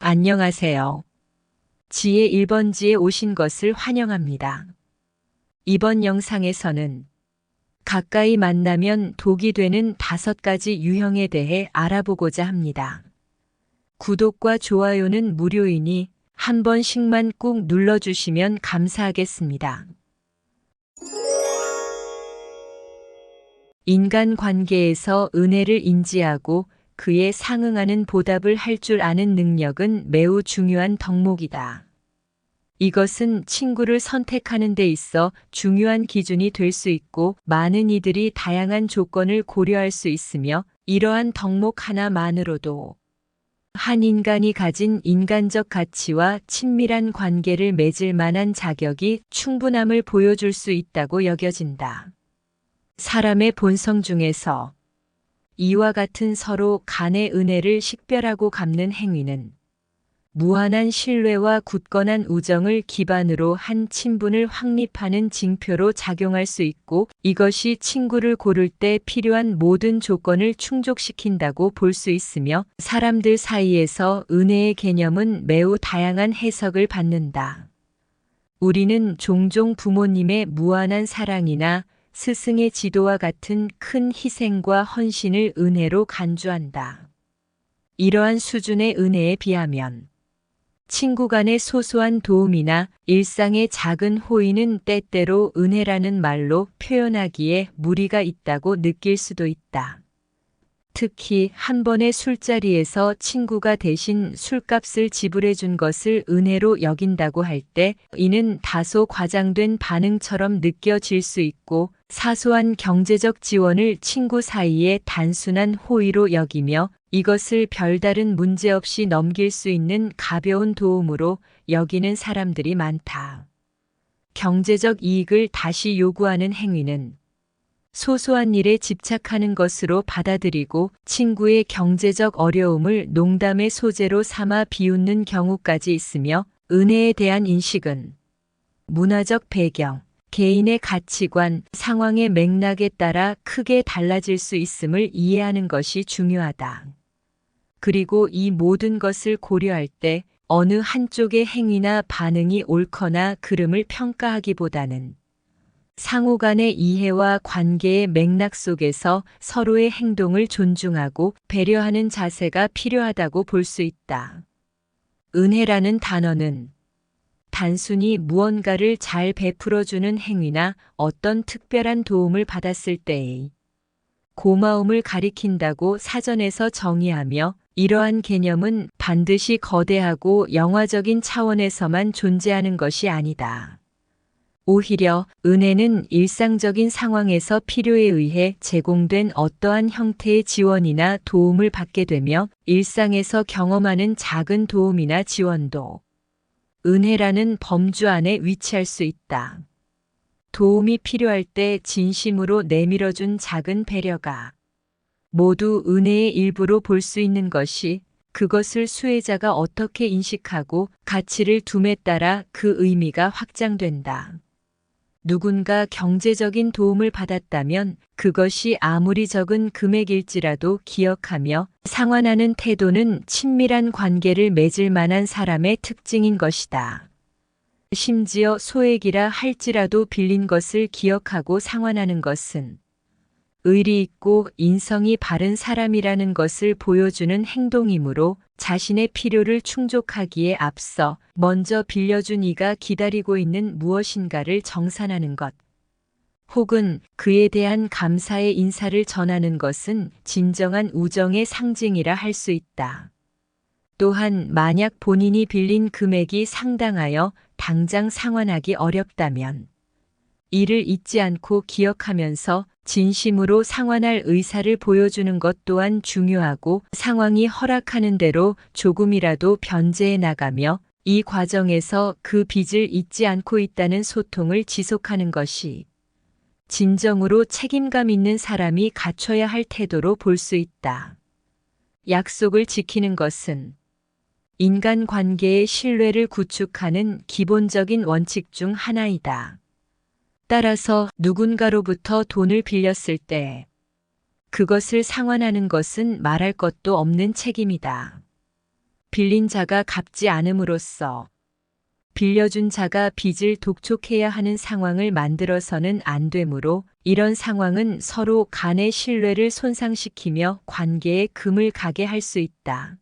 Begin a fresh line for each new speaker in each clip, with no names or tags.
안녕하세요. 지혜 1번지에 오신 것을 환영합니다. 이번 영상에서는 가까이 만나면 독이 되는 5가지 유형에 대해 알아보고자 합니다. 구독과 좋아요는 무료이니 한 번씩만 꾹 눌러주시면 감사하겠습니다. 인간관계에서 은혜를 인지하고 그에 상응하는 보답을 할 줄 아는 능력은 매우 중요한 덕목이다. 이것은 친구를 선택하는 데 있어 중요한 기준이 될 수 있고 많은 이들이 다양한 조건을 고려할 수 있으며 이러한 덕목 하나만으로도 한 인간이 가진 인간적 가치와 친밀한 관계를 맺을 만한 자격이 충분함을 보여줄 수 있다고 여겨진다. 사람의 본성 중에서 이와 같은 서로 간의 은혜를 식별하고 갚는 행위는 무한한 신뢰와 굳건한 우정을 기반으로 한 친분을 확립하는 징표로 작용할 수 있고 이것이 친구를 고를 때 필요한 모든 조건을 충족시킨다고 볼 수 있으며 사람들 사이에서 은혜의 개념은 매우 다양한 해석을 받는다. 우리는 종종 부모님의 무한한 사랑이나 스승의 지도와 같은 큰 희생과 헌신을 은혜로 간주한다. 이러한 수준의 은혜에 비하면 친구 간의 소소한 도움이나 일상의 작은 호의는 때때로 은혜라는 말로 표현하기에 무리가 있다고 느낄 수도 있다. 특히 한 번의 술자리에서 친구가 대신 술값을 지불해 준 것을 은혜로 여긴다고 할 때 이는 다소 과장된 반응처럼 느껴질 수 있고 사소한 경제적 지원을 친구 사이의 단순한 호의로 여기며 이것을 별다른 문제 없이 넘길 수 있는 가벼운 도움으로 여기는 사람들이 많다. 경제적 이익을 다시 요구하는 행위는 소소한 일에 집착하는 것으로 받아들이고 친구의 경제적 어려움을 농담의 소재로 삼아 비웃는 경우까지 있으며 은혜에 대한 인식은 문화적 배경, 개인의 가치관, 상황의 맥락에 따라 크게 달라질 수 있음을 이해하는 것이 중요하다. 그리고 이 모든 것을 고려할 때 어느 한쪽의 행위나 반응이 옳거나 그름을 평가하기보다는 상호 간의 이해와 관계의 맥락 속에서 서로의 행동을 존중하고 배려하는 자세가 필요하다고 볼 수 있다. 은혜라는 단어는 단순히 무언가를 잘 베풀어주는 행위나 어떤 특별한 도움을 받았을 때의 고마움을 가리킨다고 사전에서 정의하며 이러한 개념은 반드시 거대하고 영화적인 차원에서만 존재하는 것이 아니다. 오히려 은혜는 일상적인 상황에서 필요에 의해 제공된 어떠한 형태의 지원이나 도움을 받게 되며 일상에서 경험하는 작은 도움이나 지원도 은혜라는 범주 안에 위치할 수 있다. 도움이 필요할 때 진심으로 내밀어준 작은 배려가 모두 은혜의 일부로 볼 수 있는 것이 그것을 수혜자가 어떻게 인식하고 가치를 둠에 따라 그 의미가 확장된다. 누군가 경제적인 도움을 받았다면 그것이 아무리 적은 금액일지라도 기억하며 상환하는 태도는 친밀한 관계를 맺을 만한 사람의 특징인 것이다. 심지어 소액이라 할지라도 빌린 것을 기억하고 상환하는 것은 의리 있고 인성이 바른 사람이라는 것을 보여주는 행동이므로 자신의 필요를 충족하기에 앞서 먼저 빌려준 이가 기다리고 있는 무엇인가를 정산하는 것, 혹은 그에 대한 감사의 인사를 전하는 것은 진정한 우정의 상징이라 할 수 있다. 또한 만약 본인이 빌린 금액이 상당하여 당장 상환하기 어렵다면 이를 잊지 않고 기억하면서 진심으로 상환할 의사를 보여주는 것 또한 중요하고 상황이 허락하는 대로 조금이라도 변제해 나가며 이 과정에서 그 빚을 잊지 않고 있다는 소통을 지속하는 것이 진정으로 책임감 있는 사람이 갖춰야 할 태도로 볼 수 있다. 약속을 지키는 것은 인간관계의 신뢰를 구축하는 기본적인 원칙 중 하나이다. 따라서 누군가로부터 돈을 빌렸을 때 그것을 상환하는 것은 말할 것도 없는 책임이다. 빌린 자가 갚지 않음으로써 빌려준 자가 빚을 독촉해야 하는 상황을 만들어서는 안 되므로 이런 상황은 서로 간의 신뢰를 손상시키며 관계에 금을 가게 할 수 있다.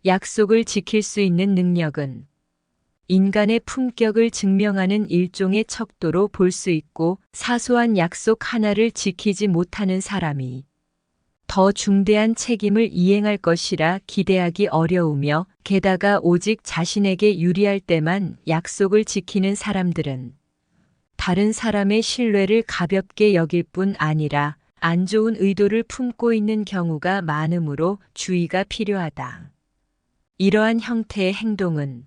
약속을 지킬 수 있는 능력은 인간의 품격을 증명하는 일종의 척도로 볼 수 있고, 사소한 약속 하나를 지키지 못하는 사람이 더 중대한 책임을 이행할 것이라 기대하기 어려우며, 게다가 오직 자신에게 유리할 때만 약속을 지키는 사람들은 다른 사람의 신뢰를 가볍게 여길 뿐 아니라 안 좋은 의도를 품고 있는 경우가 많으므로 주의가 필요하다. 이러한 형태의 행동은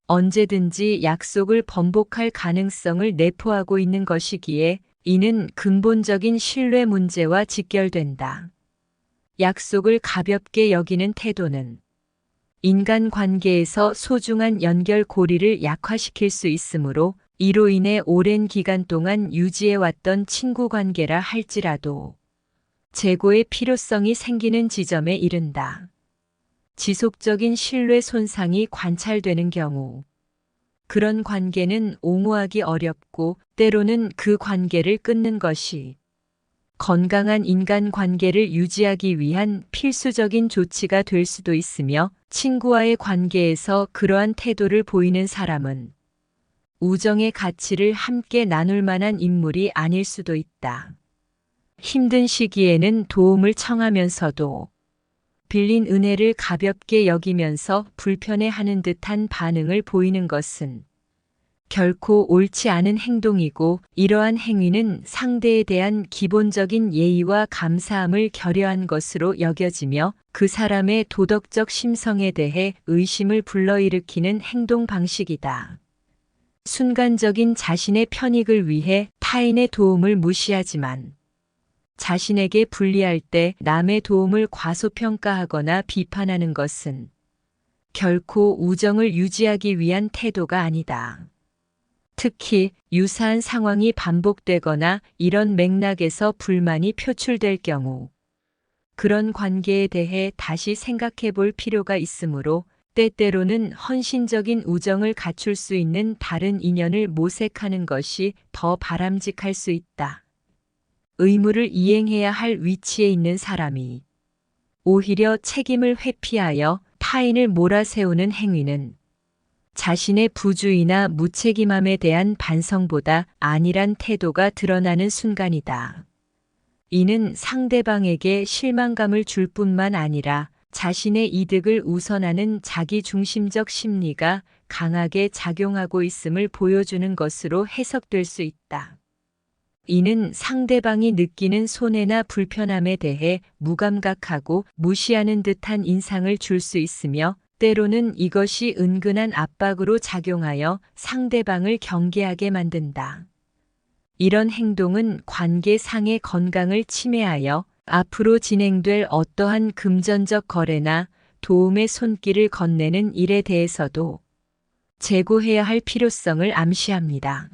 언제든지 약속을 번복할 가능성을 내포하고 있는 것이기에 이는 근본적인 신뢰 문제와 직결된다. 약속을 가볍게 여기는 태도는 인간 관계에서 소중한 연결고리를 약화시킬 수 있으므로, 이로 인해 오랜 기간 동안 유지해왔던 친구 관계라 할지라도 재고의 필요성이 생기는 지점에 이른다. 지속적인 신뢰 손상이 관찰되는 경우 그런 관계는 옹호하기 어렵고, 때로는 그 관계를 끊는 것이 건강한 인간 관계를 유지하기 위한 필수적인 조치가 될 수도 있으며, 친구와의 관계에서 그러한 태도를 보이는 사람은 우정의 가치를 함께 나눌 만한 인물이 아닐 수도 있다. 힘든 시기에는 도움을 청하면서도 빌린 은혜를 가볍게 여기면서 불편해하는 듯한 반응을 보이는 것은 결코 옳지 않은 행동이고, 이러한 행위는 상대에 대한 기본적인 예의와 감사함을 결여한 것으로 여겨지며 그 사람의 도덕적 심성에 대해 의심을 불러일으키는 행동 방식이다. 순간적인 자신의 편익을 위해 타인의 도움을 무시하지만 자신에게 불리할 때 남의 도움을 과소평가하거나 비판하는 것은 결코 우정을 유지하기 위한 태도가 아니다. 특히 유사한 상황이 반복되거나 이런 맥락에서 불만이 표출될 경우 그런 관계에 대해 다시 생각해 볼 필요가 있으므로, 때때로는 헌신적인 우정을 갖출 수 있는 다른 인연을 모색하는 것이 더 바람직할 수 있다. 의무를 이행해야 할 위치에 있는 사람이 오히려 책임을 회피하여 타인을 몰아세우는 행위는 자신의 부주의나 무책임함에 대한 반성보다 안일한 태도가 드러나는 순간이다. 이는 상대방에게 실망감을 줄 뿐만 아니라 자신의 이득을 우선하는 자기중심적 심리가 강하게 작용하고 있음을 보여주는 것으로 해석될 수 있다. 이는 상대방이 느끼는 손해나 불편함에 대해 무감각하고 무시하는 듯한 인상을 줄 수 있으며, 때로는 이것이 은근한 압박으로 작용하여 상대방을 경계하게 만든다. 이런 행동은 관계상의 건강을 침해하여 앞으로 진행될 어떠한 금전적 거래나 도움의 손길을 건네는 일에 대해서도 재고해야 할 필요성을 암시합니다.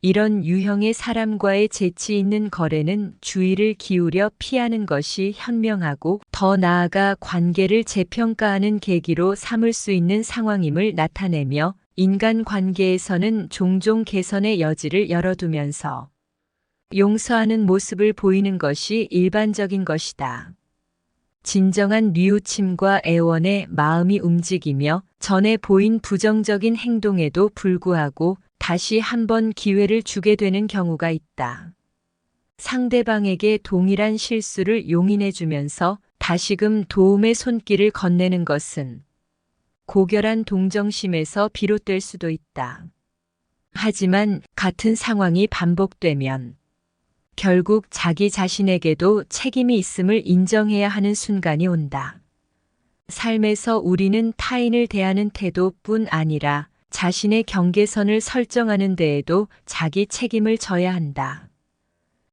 이런 유형의 사람과의 재치 있는 거래는 주의를 기울여 피하는 것이 현명하고, 더 나아가 관계를 재평가하는 계기로 삼을 수 있는 상황임을 나타내며, 인간 관계에서는 종종 개선의 여지를 열어두면서 용서하는 모습을 보이는 것이 일반적인 것이다. 진정한 뉘우침과 애원의 마음이 움직이며 전에 보인 부정적인 행동에도 불구하고 다시 한번 기회를 주게 되는 경우가 있다. 상대방에게 동일한 실수를 용인해주면서 다시금 도움의 손길을 건네는 것은 고결한 동정심에서 비롯될 수도 있다. 하지만 같은 상황이 반복되면 결국 자기 자신에게도 책임이 있음을 인정해야 하는 순간이 온다. 삶에서 우리는 타인을 대하는 태도뿐 아니라 자신의 경계선을 설정하는 데에도 자기 책임을 져야 한다.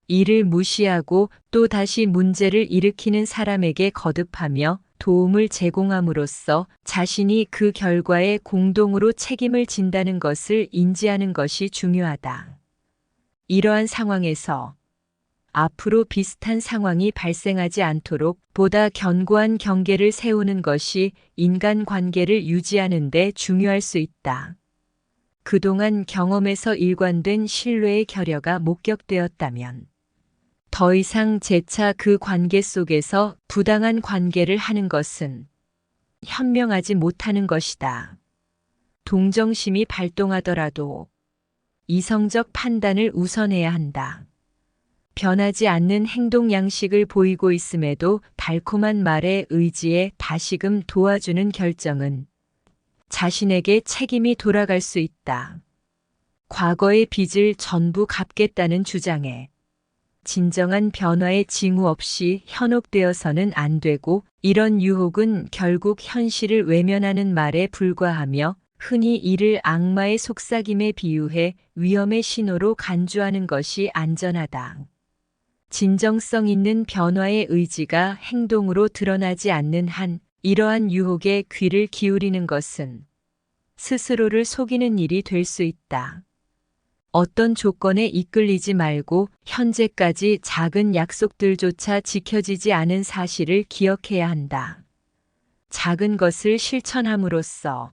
이를 무시하고 또 다시 문제를 일으키는 사람에게 거듭하며 도움을 제공함으로써 자신이 그 결과에 공동으로 책임을 진다는 것을 인지하는 것이 중요하다. 이러한 상황에서 앞으로 비슷한 상황이 발생하지 않도록 보다 견고한 경계를 세우는 것이 인간 관계를 유지하는 데 중요할 수 있다. 그동안 경험에서 일관된 신뢰의 결여가 목격되었다면 더 이상 재차 그 관계 속에서 부당한 관계를 하는 것은 현명하지 못하는 것이다. 동정심이 발동하더라도 이성적 판단을 우선해야 한다. 변하지 않는 행동 양식을 보이고 있음에도 달콤한 말의 의지에 다시금 도와주는 결정은 자신에게 책임이 돌아갈 수 있다. 과거의 빚을 전부 갚겠다는 주장에 진정한 변화의 징후 없이 현혹되어서는 안 되고, 이런 유혹은 결국 현실을 외면하는 말에 불과하며 흔히 이를 악마의 속삭임에 비유해 위험의 신호로 간주하는 것이 안전하다. 진정성 있는 변화의 의지가 행동으로 드러나지 않는 한 이러한 유혹에 귀를 기울이는 것은 스스로를 속이는 일이 될 수 있다. 어떤 조건에 이끌리지 말고 현재까지 작은 약속들조차 지켜지지 않은 사실을 기억해야 한다. 작은 것을 실천함으로써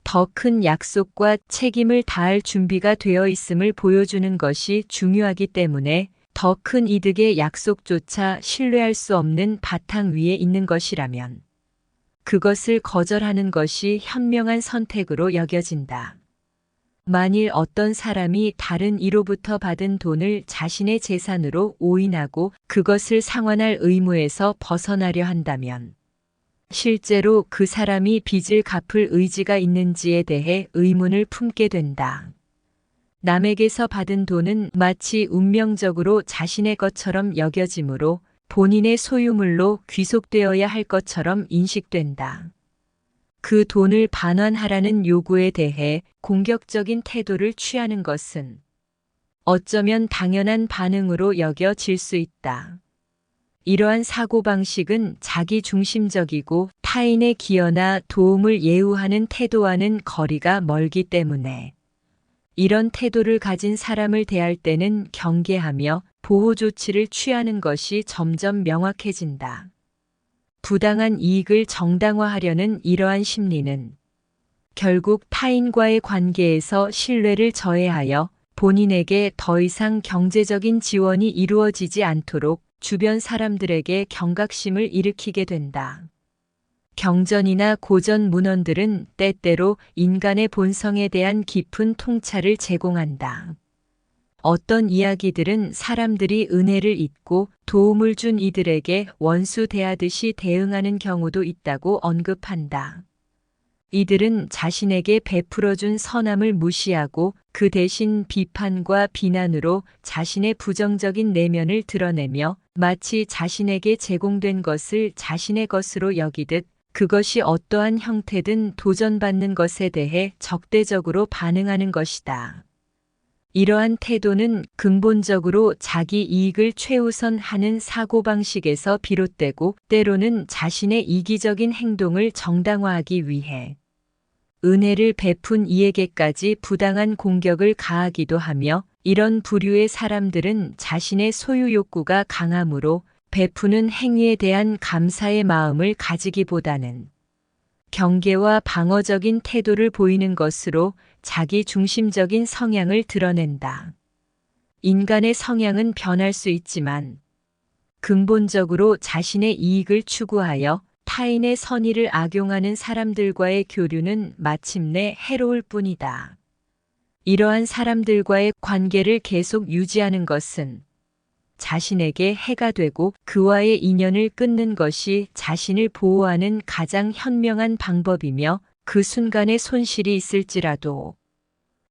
더 큰 약속과 책임을 다할 준비가 되어 있음을 보여주는 것이 중요하기 때문에 더 큰 이득의 약속조차 신뢰할 수 없는 바탕 위에 있는 것이라면 그것을 거절하는 것이 현명한 선택으로 여겨진다. 만일 어떤 사람이 다른 이로부터 받은 돈을 자신의 재산으로 오인하고 그것을 상환할 의무에서 벗어나려 한다면 실제로 그 사람이 빚을 갚을 의지가 있는지에 대해 의문을 품게 된다. 남에게서 받은 돈은 마치 운명적으로 자신의 것처럼 여겨지므로 본인의 소유물로 귀속되어야 할 것처럼 인식된다. 그 돈을 반환하라는 요구에 대해 공격적인 태도를 취하는 것은 어쩌면 당연한 반응으로 여겨질 수 있다. 이러한 사고방식은 자기 중심적이고 타인의 기여나 도움을 예우하는 태도와는 거리가 멀기 때문에 이런 태도를 가진 사람을 대할 때는 경계하며 보호 조치를 취하는 것이 점점 명확해진다. 부당한 이익을 정당화하려는 이러한 심리는 결국 타인과의 관계에서 신뢰를 저해하여 본인에게 더 이상 경제적인 지원이 이루어지지 않도록 주변 사람들에게 경각심을 일으키게 된다. 경전이나 고전 문헌들은 때때로 인간의 본성에 대한 깊은 통찰을 제공한다. 어떤 이야기들은 사람들이 은혜를 잊고 도움을 준 이들에게 원수 대하듯이 대응하는 경우도 있다고 언급한다. 이들은 자신에게 베풀어준 선함을 무시하고 그 대신 비판과 비난으로 자신의 부정적인 내면을 드러내며 마치 자신에게 제공된 것을 자신의 것으로 여기듯 그것이 어떠한 형태든 도전받는 것에 대해 적대적으로 반응하는 것이다. 이러한 태도는 근본적으로 자기 이익을 최우선하는 사고방식에서 비롯되고 때로는 자신의 이기적인 행동을 정당화하기 위해 은혜를 베푼 이에게까지 부당한 공격을 가하기도 하며 이런 부류의 사람들은 자신의 소유 욕구가 강하므로 베푸는 행위에 대한 감사의 마음을 가지기보다는 경계와 방어적인 태도를 보이는 것으로 자기 중심적인 성향을 드러낸다. 인간의 성향은 변할 수 있지만 근본적으로 자신의 이익을 추구하여 타인의 선의를 악용하는 사람들과의 교류는 마침내 해로울 뿐이다. 이러한 사람들과의 관계를 계속 유지하는 것은 자신에게 해가 되고 그와의 인연을 끊는 것이 자신을 보호하는 가장 현명한 방법이며 그 순간의 손실이 있을지라도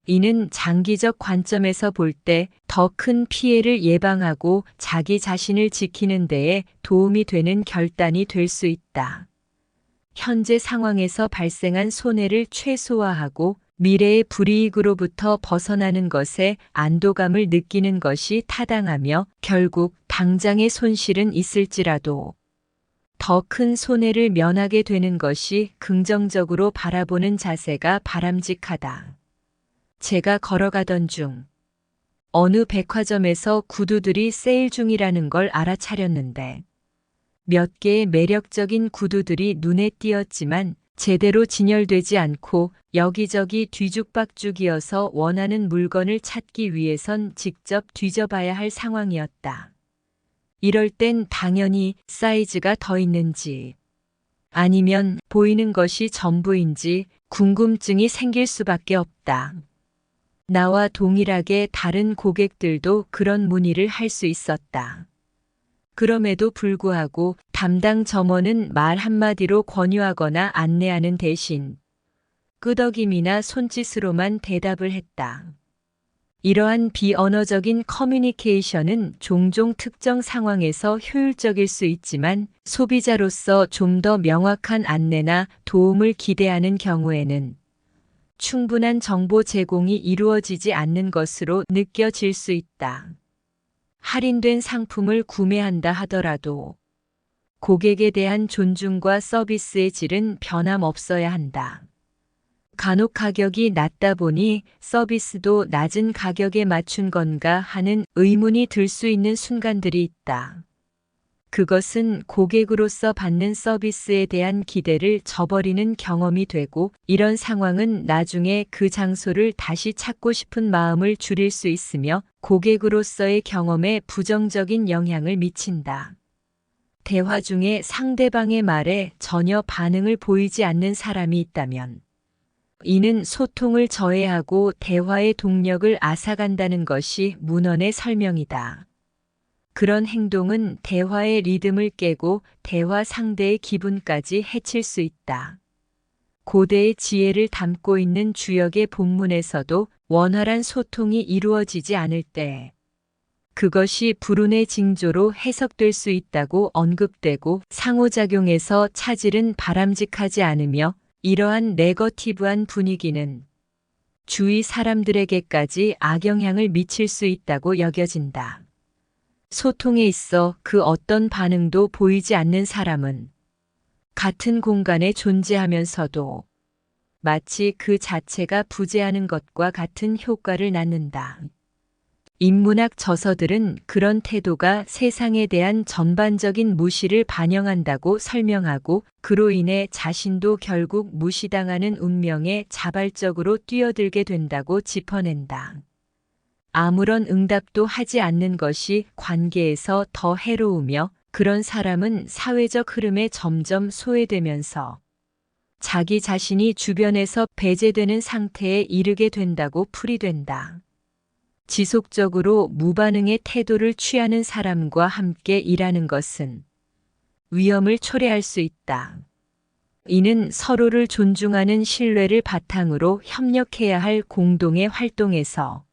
이는 장기적 관점에서 볼 때 더 큰 피해를 예방하고 자기 자신을 지키는 데에 도움이 되는 결단이 될 수 있다. 현재 상황에서 발생한 손해를 최소화하고 미래의 불이익으로부터 벗어나는 것에 안도감을 느끼는 것이 타당하며 결국 당장의 손실은 있을지라도 더 큰 손해를 면하게 되는 것이 긍정적으로 바라보는 자세가 바람직하다. 제가 걸어가던 중 어느 백화점에서 구두들이 세일 중이라는 걸 알아차렸는데 몇 개의 매력적인 구두들이 눈에 띄었지만 제대로 진열되지 않고 여기저기 뒤죽박죽이어서 원하는 물건을 찾기 위해선 직접 뒤져봐야 할 상황이었다. 이럴 땐 당연히 사이즈가 더 있는지 아니면 보이는 것이 전부인지 궁금증이 생길 수밖에 없다. 나와 동일하게 다른 고객들도 그런 문의를 할 수 있었다. 그럼에도 불구하고 담당 점원은 말 한마디로 권유하거나 안내하는 대신 끄덕임이나 손짓으로만 대답을 했다. 이러한 비언어적인 커뮤니케이션은 종종 특정 상황에서 효율적일 수 있지만 소비자로서 좀 더 명확한 안내나 도움을 기대하는 경우에는 충분한 정보 제공이 이루어지지 않는 것으로 느껴질 수 있다. 할인된 상품을 구매한다 하더라도 고객에 대한 존중과 서비스의 질은 변함없어야 한다. 간혹 가격이 낮다 보니 서비스도 낮은 가격에 맞춘 건가 하는 의문이 들 수 있는 순간들이 있다. 그것은 고객으로서 받는 서비스에 대한 기대를 저버리는 경험이 되고 이런 상황은 나중에 그 장소를 다시 찾고 싶은 마음을 줄일 수 있으며 고객으로서의 경험에 부정적인 영향을 미친다. 대화 중에 상대방의 말에 전혀 반응을 보이지 않는 사람이 있다면 이는 소통을 저해하고 대화의 동력을 앗아간다는 것이 문헌의 설명이다. 그런 행동은 대화의 리듬을 깨고 대화 상대의 기분까지 해칠 수 있다. 고대의 지혜를 담고 있는 주역의 본문에서도 원활한 소통이 이루어지지 않을 때 그것이 불운의 징조로 해석될 수 있다고 언급되고 상호작용에서 차질은 바람직하지 않으며 이러한 네거티브한 분위기는 주위 사람들에게까지 악영향을 미칠 수 있다고 여겨진다. 소통에 있어 그 어떤 반응도 보이지 않는 사람은 같은 공간에 존재하면서도 마치 그 자체가 부재하는 것과 같은 효과를 낳는다. 인문학 저서들은 그런 태도가 세상에 대한 전반적인 무시를 반영한다고 설명하고 그로 인해 자신도 결국 무시당하는 운명에 자발적으로 뛰어들게 된다고 짚어낸다. 아무런 응답도 하지 않는 것이 관계에서 더 해로우며 그런 사람은 사회적 흐름에 점점 소외되면서 자기 자신이 주변에서 배제되는 상태에 이르게 된다고 풀이된다. 지속적으로 무반응의 태도를 취하는 사람과 함께 일하는 것은 위험을 초래할 수 있다. 이는 서로를 존중하는 신뢰를 바탕으로 협력해야 할 공동의 활동에서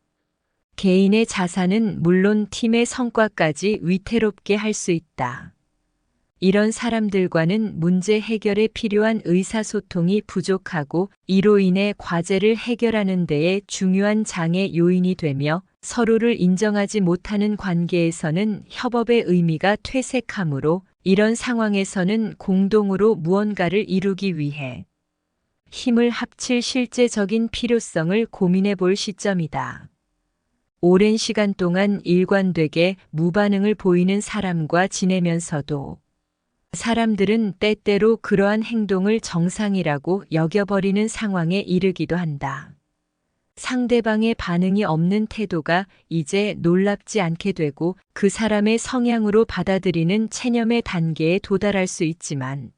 개인의 자산은 물론 팀의 성과까지 위태롭게 할 수 있다. 이런 사람들과는 문제 해결에 필요한 의사소통이 부족하고 이로 인해 과제를 해결하는 데에 중요한 장애 요인이 되며 서로를 인정하지 못하는 관계에서는 협업의 의미가 퇴색하므로 이런 상황에서는 공동으로 무언가를 이루기 위해 힘을 합칠 실제적인 필요성을 고민해 볼 시점이다. 오랜 시간 동안 일관되게 무반응을 보이는 사람과 지내면서도 사람들은 때때로 그러한 행동을 정상이라고 여겨버리는 상황에 이르기도 한다. 상대방의 반응이 없는 태도가 이제 놀랍지 않게 되고 그 사람의 성향으로 받아들이는 체념의 단계에 도달할 수 있지만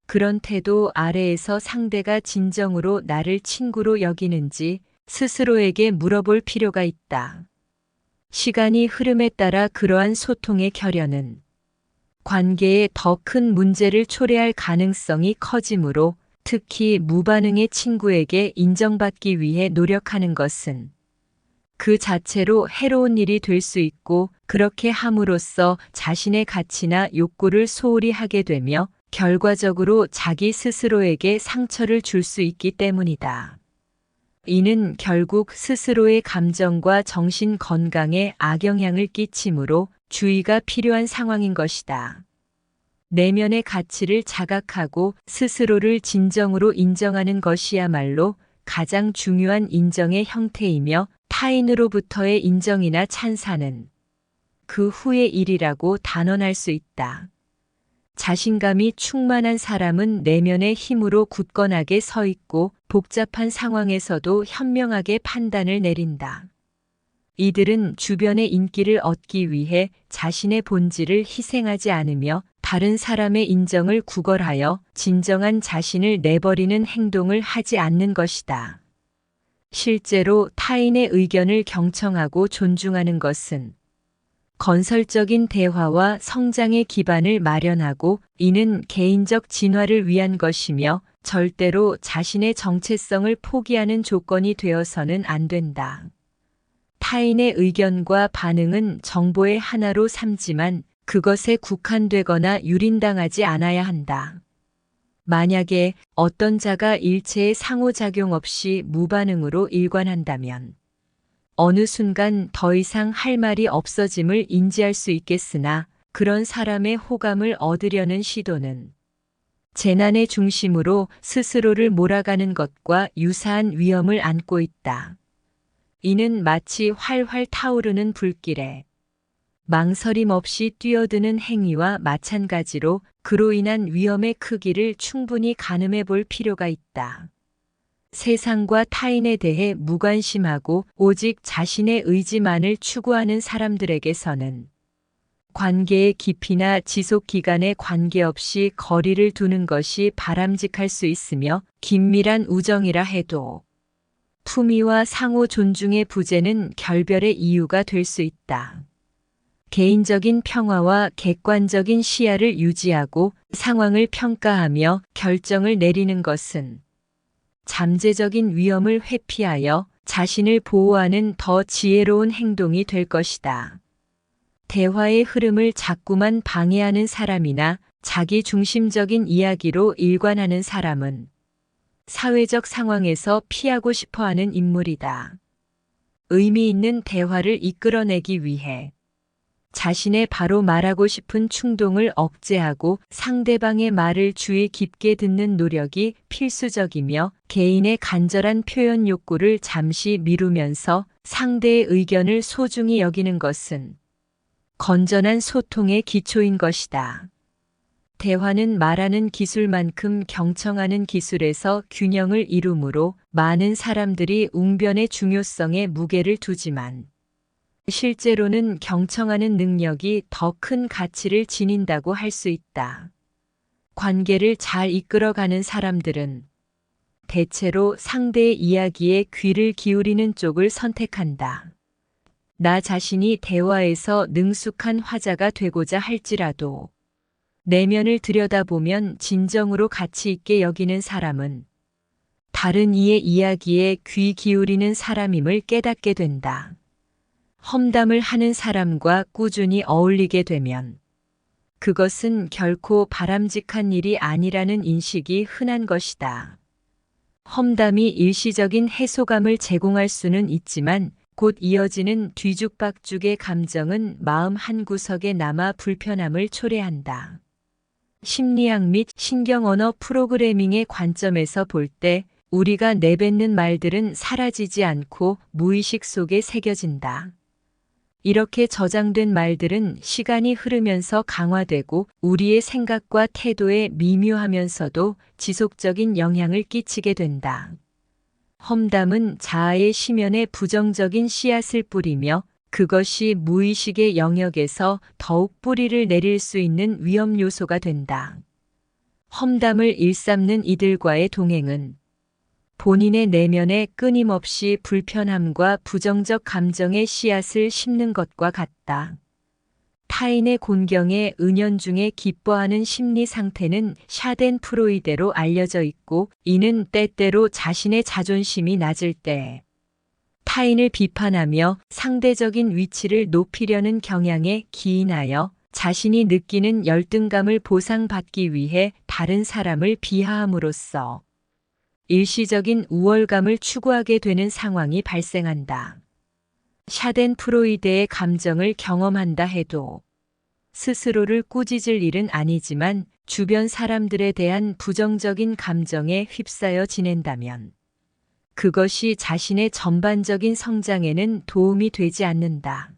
그런 태도 아래에서 상대가 진정으로 나를 친구로 여기는지 스스로에게 물어볼 필요가 있다. 시간이 흐름에 따라 그러한 소통의 결여는 관계에 더 큰 문제를 초래할 가능성이 커지므로 특히 무반응의 친구에게 인정받기 위해 노력하는 것은 그 자체로 해로운 일이 될 수 있고 그렇게 함으로써 자신의 가치나 욕구를 소홀히 하게 되며 결과적으로 자기 스스로에게 상처를 줄 수 있기 때문이다. 이는 결국 스스로의 감정과 정신 건강에 악영향을 끼치므로 주의가 필요한 상황인 것이다. 내면의 가치를 자각하고 스스로를 진정으로 인정하는 것이야말로 가장 중요한 인정의 형태이며 타인으로부터의 인정이나 찬사는 그 후의 일이라고 단언할 수 있다. 자신감이 충만한 사람은 내면의 힘으로 굳건하게 서 있고 복잡한 상황에서도 현명하게 판단을 내린다. 이들은 주변의 인기를 얻기 위해 자신의 본질을 희생하지 않으며 다른 사람의 인정을 구걸하여 진정한 자신을 내버리는 행동을 하지 않는 것이다. 실제로 타인의 의견을 경청하고 존중하는 것은 건설적인 대화와 성장의 기반을 마련하고, 이는 개인적 진화를 위한 것이며 절대로 자신의 정체성을 포기하는 조건이 되어서는 안 된다. 타인의 의견과 반응은 정보의 하나로 삼지만 그것에 국한되거나 유린당하지 않아야 한다. 만약에 어떤 자가 일체의 상호작용 없이 무반응으로 일관한다면 어느 순간 더 이상 할 말이 없어짐을 인지할 수 있겠으나, 그런 사람의 호감을 얻으려는 시도는 재난의 중심으로 스스로를 몰아가는 것과 유사한 위험을 안고 있다. 이는 마치 활활 타오르는 불길에 망설임 없이 뛰어드는 행위와 마찬가지로 그로 인한 위험의 크기를 충분히 가늠해 볼 필요가 있다. 세상과 타인에 대해 무관심하고 오직 자신의 의지만을 추구하는 사람들에게서는 관계의 깊이나 지속 기간에 관계없이 거리를 두는 것이 바람직할 수 있으며, 긴밀한 우정이라 해도 품위와 상호 존중의 부재는 결별의 이유가 될 수 있다. 개인적인 평화와 객관적인 시야를 유지하고 상황을 평가하며 결정을 내리는 것은 잠재적인 위험을 회피하여 자신을 보호하는 더 지혜로운 행동이 될 것이다. 대화의 흐름을 자꾸만 방해하는 사람이나 자기 중심적인 이야기로 일관하는 사람은 사회적 상황에서 피하고 싶어 하는 인물이다. 의미 있는 대화를 이끌어내기 위해 자신의 바로 말하고 싶은 충동을 억제하고 상대방의 말을 주의 깊게 듣는 노력이 필수적이며, 개인의 간절한 표현 욕구를 잠시 미루면서 상대의 의견을 소중히 여기는 것은 건전한 소통의 기초인 것이다. 대화는 말하는 기술만큼 경청하는 기술에서 균형을 이루므로 많은 사람들이 웅변의 중요성에 무게를 두지만 실제로는 경청하는 능력이 더 큰 가치를 지닌다고 할 수 있다. 관계를 잘 이끌어가는 사람들은 대체로 상대의 이야기에 귀를 기울이는 쪽을 선택한다. 나 자신이 대화에서 능숙한 화자가 되고자 할지라도 내면을 들여다보면 진정으로 가치 있게 여기는 사람은 다른 이의 이야기에 귀 기울이는 사람임을 깨닫게 된다. 험담을 하는 사람과 꾸준히 어울리게 되면 그것은 결코 바람직한 일이 아니라는 인식이 흔한 것이다. 험담이 일시적인 해소감을 제공할 수는 있지만 곧 이어지는 뒤죽박죽의 감정은 마음 한구석에 남아 불편함을 초래한다. 심리학 및 신경언어 프로그래밍의 관점에서 볼 때 우리가 내뱉는 말들은 사라지지 않고 무의식 속에 새겨진다. 이렇게 저장된 말들은 시간이 흐르면서 강화되고 우리의 생각과 태도에 미묘하면서도 지속적인 영향을 끼치게 된다. 험담은 자아의 심연에 부정적인 씨앗을 뿌리며 그것이 무의식의 영역에서 더욱 뿌리를 내릴 수 있는 위험 요소가 된다. 험담을 일삼는 이들과의 동행은 본인의 내면에 끊임없이 불편함과 부정적 감정의 씨앗을 심는 것과 같다. 타인의 곤경에 은연중에 기뻐하는 심리 상태는 샤덴프로이데로 알려져 있고, 이는 때때로 자신의 자존심이 낮을 때 타인을 비판하며 상대적인 위치를 높이려는 경향에 기인하여 자신이 느끼는 열등감을 보상받기 위해 다른 사람을 비하함으로써 일시적인 우월감을 추구하게 되는 상황이 발생한다. 샤덴프로이데의 감정을 경험한다 해도 스스로를 꾸짖을 일은 아니지만 주변 사람들에 대한 부정적인 감정에 휩싸여 지낸다면 그것이 자신의 전반적인 성장에는 도움이 되지 않는다.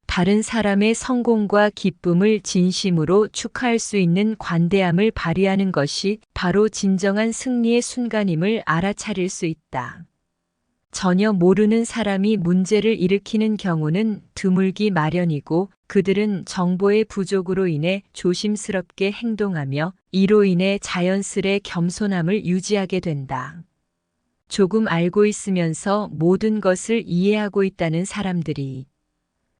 다른 사람의 성공과 기쁨을 진심으로 축하할 수 있는 관대함을 발휘하는 것이 바로 진정한 승리의 순간임을 알아차릴 수 있다. 전혀 모르는 사람이 문제를 일으키는 경우는 드물기 마련이고, 그들은 정보의 부족으로 인해 조심스럽게 행동하며 이로 인해 자연스레 겸손함을 유지하게 된다. 조금 알고 있으면서 모든 것을 이해하고 있다는 사람들이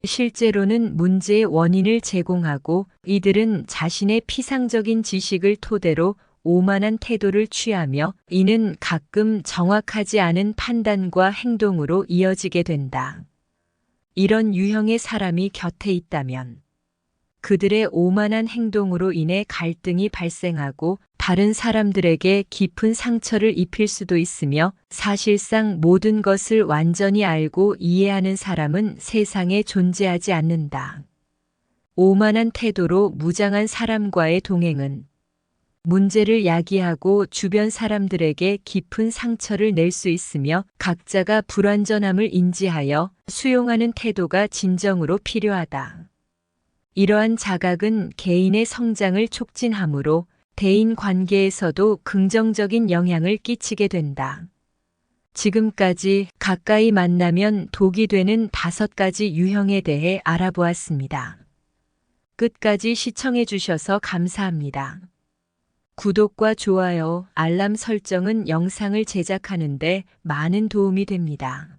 실제로는 문제의 원인을 제공하고, 이들은 자신의 피상적인 지식을 토대로 오만한 태도를 취하며 이는 가끔 정확하지 않은 판단과 행동으로 이어지게 된다. 이런 유형의 사람이 곁에 있다면 그들의 오만한 행동으로 인해 갈등이 발생하고 다른 사람들에게 깊은 상처를 입힐 수도 있으며, 사실상 모든 것을 완전히 알고 이해하는 사람은 세상에 존재하지 않는다. 오만한 태도로 무장한 사람과의 동행은 문제를 야기하고 주변 사람들에게 깊은 상처를 낼 수 있으며, 각자가 불완전함을 인지하여 수용하는 태도가 진정으로 필요하다. 이러한 자각은 개인의 성장을 촉진하므로 대인 관계에서도 긍정적인 영향을 끼치게 된다. 지금까지 가까이 만나면 독이 되는 5가지 유형에 대해 알아보았습니다. 끝까지 시청해 주셔서 감사합니다. 구독과 좋아요, 알람 설정은 영상을 제작하는 데 많은 도움이 됩니다.